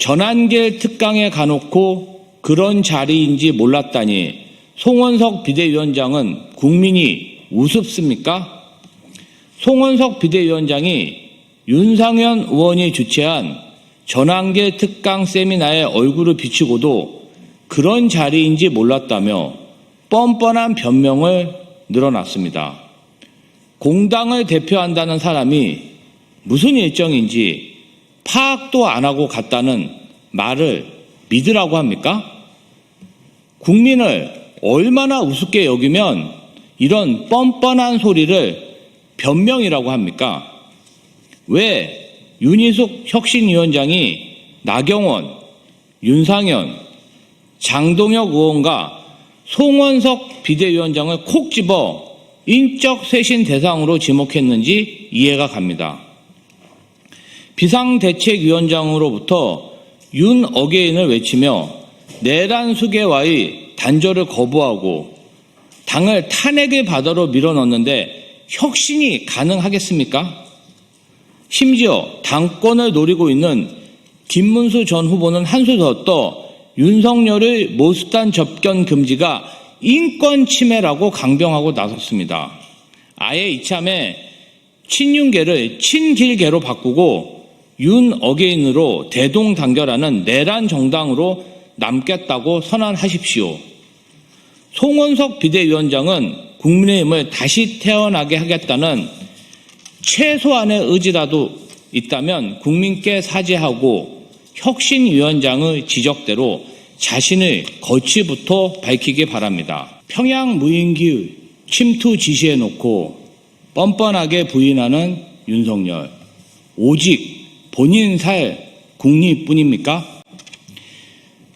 전한길 특강에 가놓고 그런 자리인지 몰랐다니 송원석 비대위원장은 국민이 우습습니까? 송원석 비대위원장이 윤상현 의원이 주최한 전한길 특강 세미나에 얼굴을 비추고도 그런 자리인지 몰랐다며 뻔뻔한 변명을 늘어놨습니다. 공당을 대표한다는 사람이 무슨 일정인지 파악도 안 하고 갔다는 말을 믿으라고 합니까? 국민을 얼마나 우습게 여기면 이런 뻔뻔한 소리를 변명이라고 합니까? 왜 윤희숙 혁신위원장이 나경원, 윤상현, 장동혁 의원과 송원석 비대위원장을 콕 집어 인적 쇄신 대상으로 지목했는지 이해가 갑니다. 비상대책위원장으로부터 윤 어게인을 외치며 내란 수계와의 단절을 거부하고 당을 탄핵의 바다로 밀어넣는데 혁신이 가능하겠습니까? 심지어 당권을 노리고 있는 김문수 전 후보는 한수 더 떠 윤석열의 모수단 접견 금지가 인권 침해라고 강변하고 나섰습니다. 아예 이참에 친윤계를 친길계로 바꾸고 윤 어게인으로 대동단결하는 내란 정당으로 남겠다고 선언하십시오. 송원석 비대위원장은 국민의힘을 다시 태어나게 하겠다는 최소한의 의지라도 있다면 국민께 사죄하고 혁신위원장의 지적대로 자신의 거취부터 밝히기 바랍니다. 평양 무인기 침투 지시해놓고 뻔뻔하게 부인하는 윤석열. 오직 본인 살 국리뿐입니까?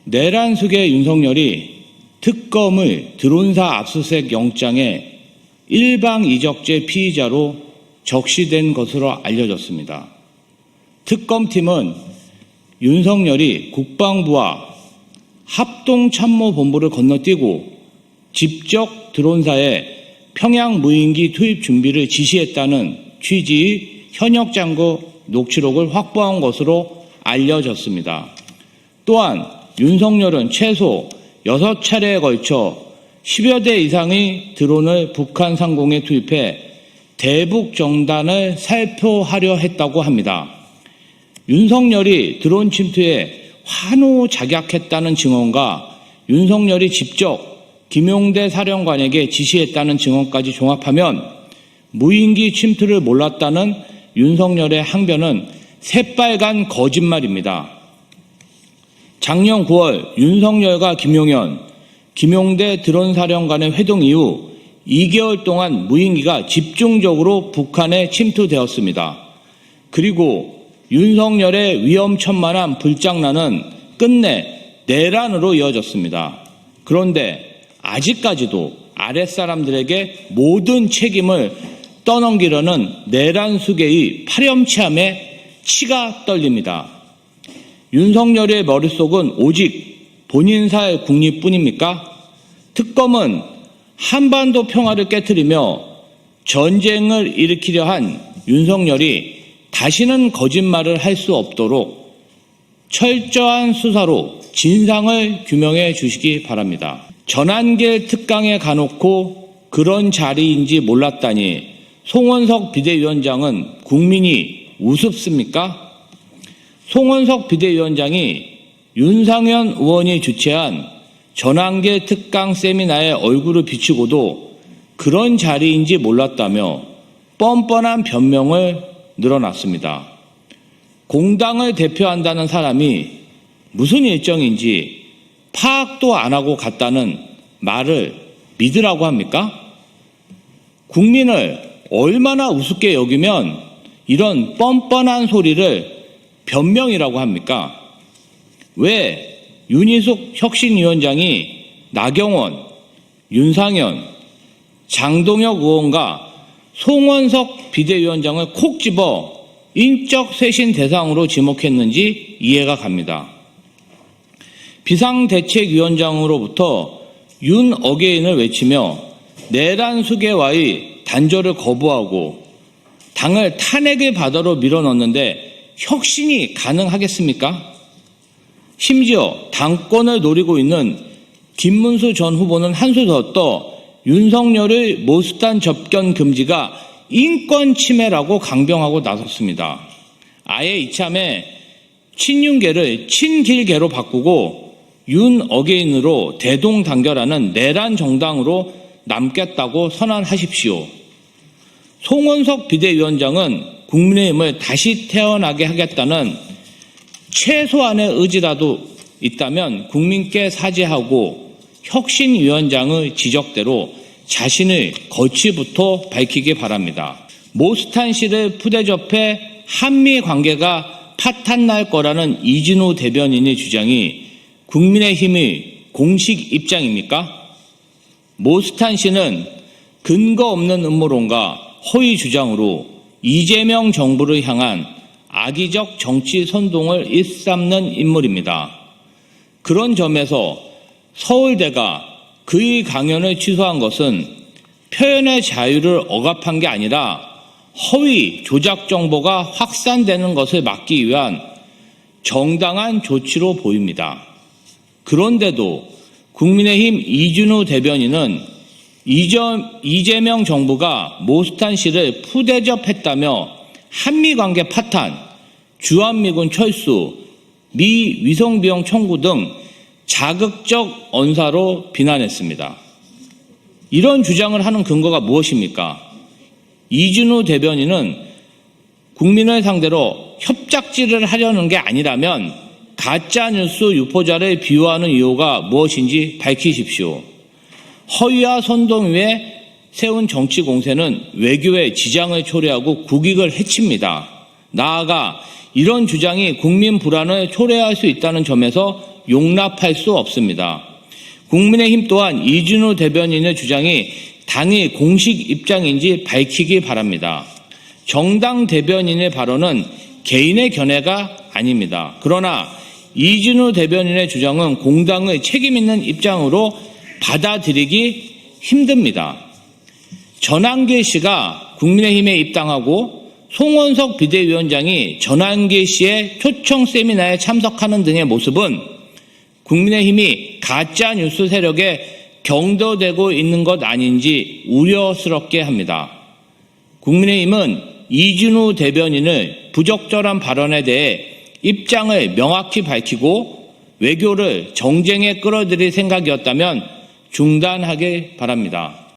내란 속의 윤석열이 특검의 드론사 압수수색 영장에 일방이적죄 피의자로 적시된 것으로 알려졌습니다. 특검팀은 윤석열이 국방부와 합동참모본부를 건너뛰고 직접 드론사에 평양 무인기 투입 준비를 지시했다는 취지의 현역 장고 녹취록을 확보한 것으로 알려졌습니다. 또한 윤석열은 최소 6차례에 걸쳐 10여 대 이상의 드론을 북한 상공에 투입해 대북 정단을 살펴하려 했다고 합니다. 윤석열이 드론 침투에 환호작약했다는 증언과 윤석열이 직접 김용대 사령관에게 지시했다는 증언까지 종합하면 무인기 침투를 몰랐다는 윤석열의 항변은 새빨간 거짓말입니다. 작년 9월 윤석열과 김용현, 김용대 드론 사령관의 회동 이후 2개월 동안 무인기가 집중적으로 북한에 침투되었습니다. 그리고 윤석열의 위험천만한 불장난은 끝내 내란으로 이어졌습니다. 그런데 아직까지도 아랫사람들에게 모든 책임을 떠넘기려는 내란 수계의 파렴치함에 치가 떨립니다. 윤석열의 머릿속은 오직 본인 살 국리뿐입니까? 특검은 한반도 평화를 깨트리며 전쟁을 일으키려 한 윤석열이 다시는 거짓말을 할 수 없도록 철저한 수사로 진상을 규명해 주시기 바랍니다. 전한길 특강에 가놓고 그런 자리인지 몰랐다니 송원석 비대위원장은 국민이 우습습니까? 송원석 비대위원장이 윤상현 의원이 주최한 전한길 특강 세미나에 얼굴을 비추고도 그런 자리인지 몰랐다며 뻔뻔한 변명을 늘어났습니다. 공당을 대표한다는 사람이 무슨 일정인지 파악도 안 하고 갔다는 말을 믿으라고 합니까? 국민을 얼마나 우습게 여기면 이런 뻔뻔한 소리를 변명이라고 합니까? 왜 윤희숙 혁신위원장이 나경원, 윤상현, 장동혁 의원과 송원석 비대위원장을 콕 집어 인적 쇄신 대상으로 지목했는지 이해가 갑니다. 비상대책위원장으로부터 윤 어게인을 외치며 내란 수계와의 단절을 거부하고 당을 탄핵의 바다로 밀어넣는데 혁신이 가능하겠습니까? 심지어 당권을 노리고 있는 김문수 전 후보는 한수 더 떠 윤석열의 모스탄 접견 금지가 인권 침해라고 강변하고 나섰습니다. 아예 이참에 친윤계를 친길계로 바꾸고 윤 어게인으로 대동단결하는 내란 정당으로 남겠다고 선언하십시오. 송원석 비대위원장은 국민의힘을 다시 태어나게 하겠다는 최소한의 의지라도 있다면 국민께 사죄하고 혁신위원장의 지적대로 자신의 거취부터 밝히기 바랍니다. 모스탄 씨를 푸대접해 한미 관계가 파탄날 거라는 이진우 대변인의 주장이 국민의힘의 공식 입장입니까? 모스탄 씨는 근거 없는 음모론과 허위 주장으로 이재명 정부를 향한 악의적 정치 선동을 일삼는 인물입니다. 그런 점에서 서울대가 그의 강연을 취소한 것은 표현의 자유를 억압한 게 아니라 허위 조작 정보가 확산되는 것을 막기 위한 정당한 조치로 보입니다. 그런데도 국민의힘 이준우 대변인은 이재명 정부가 모스탄 씨를 푸대접했다며 한미관계 파탄, 주한미군 철수, 미 위성비용 청구 등 자극적 언사로 비난했습니다. 이런 주장을 하는 근거가 무엇입니까? 이준우 대변인은 국민을 상대로 협작질을 하려는 게 아니라면 가짜뉴스 유포자를 비호하는 이유가 무엇인지 밝히십시오. 허위와 선동 위에 세운 정치 공세는 외교에 지장을 초래하고 국익을 해칩니다. 나아가 이런 주장이 국민 불안을 초래할 수 있다는 점에서 용납할 수 없습니다. 국민의힘 또한 이준우 대변인의 주장이 당의 공식 입장인지 밝히기 바랍니다. 정당 대변인의 발언은 개인의 견해가 아닙니다. 그러나 이준우 대변인의 주장은 공당의 책임 있는 입장으로 받아들이기 힘듭니다. 전한길 씨가 국민의힘에 입당하고 송원석 비대위원장이 전한길 씨의 초청 세미나에 참석하는 등의 모습은 국민의힘이 가짜뉴스 세력에 경도되고 있는 것 아닌지 우려스럽게 합니다. 국민의힘은 이준우 대변인의 부적절한 발언에 대해 입장을 명확히 밝히고 외교를 정쟁에 끌어들일 생각이었다면 중단하길 바랍니다.